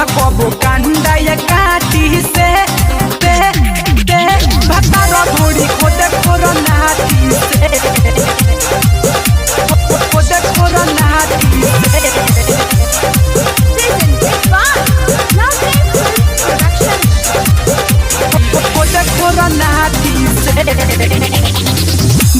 न कबो कांदा या काटी से भतार ढोरी खोदे खोरो नाटी से खोदे खोरो नाटी से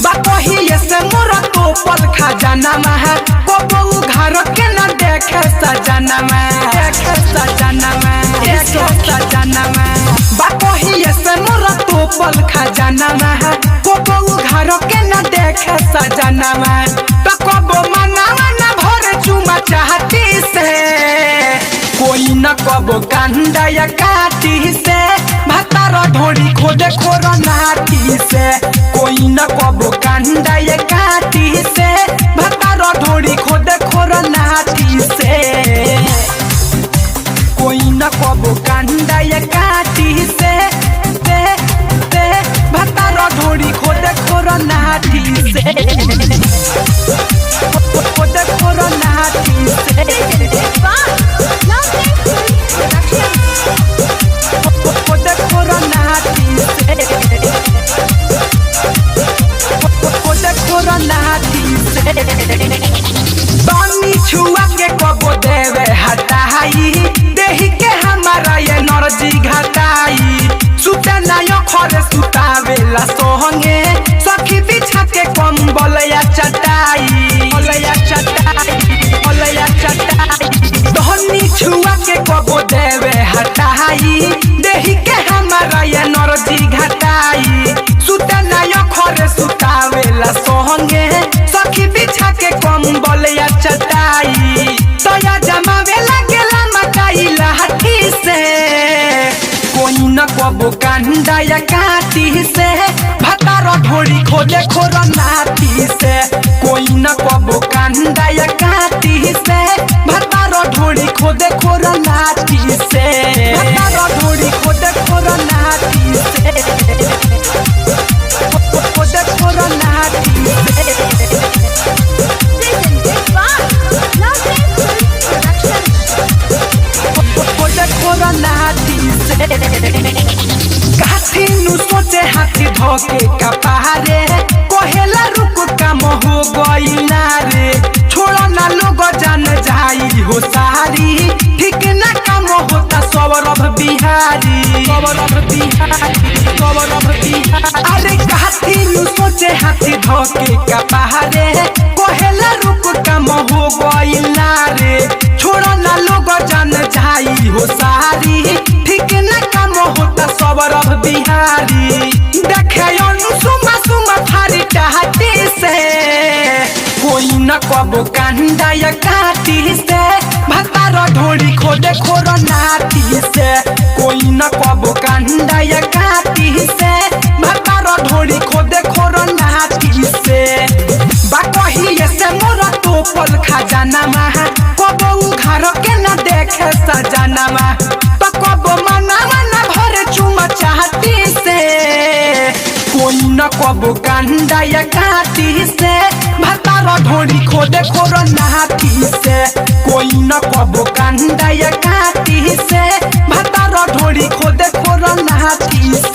बापही से मोरा तो पल खजाना में को घर के न देखे सजना में देखे सजना में देखे सजना में बापही से मोरा तो पल खजाना में को घर के न देखे सजना में तो कबो मनावा न भर चुमा चाहती से कोई न कबो कांदा या काटी से भतार ढोरी खोदे खोरो नाटी से कोई न कबो कांदा या काटी से भतार ढोरी खोदे खोरो नाटी से कोई न कबो कांदा या काटी से भतार ढोरी खोदे खोरो नाटी से खोदे खोरो नाटी से छुआ के कबो देवे हटाई देही के हमारा ये नरजी घटाई सुते नायो खरे सुतावेला सोहंगे सखी बिछा के कंबल या चटाई धनी छुआ के कबो देवे हटाई देही के हमारा ये नरजी घटाई सुते नायो खरे सुतावेला सोहंगे सखी बिछा के कंबल या चटाई तोया जमावे लागेला मकाई लाठी से कोई न कबो कांदा या काटी से भतार ढोरी खोदे खोरो नाटी से कोई न कबो कांदा या काटी से भतार ढोरी खोदे खोरो नाटी से भतार ढोरी खोदे खोरो नाटी से खोदे खोरो नाटी से सोचे हाथी धोके कपारे कोहेला रुक काम हो गई ना रे छोड़ो ना लोग जान जाई हो सारी ठीक ना काम होता सौरभ बिहारी अरे हाथी सोचे हाथी धोके कपारे कोहेला रुक काम हो गई ना रे छोड़ो ना लोग जान जाई हो सारी ठीक ना काम होता सौरभ बिहारी देखे सुमा थारी टहती से कोई न कबो कांदा या काटी से भतार ढोरी खोदे खोरो नाटी से कोई न कबो कांदा या काटी से भतार ढोरी खोदे खोरो नाटी से बाकही से मोरा तो पल खजाना में कबो घर के न देखे सजना में तो कबो मनावा न भर चुमा चाहती से कोई न कबो कांदा या काटी से भतार ढोरी खोदे खोरो नाटी से कोई न कबो कांदा या काटी से भतार ढोरी खोदे खोरो नाटी से।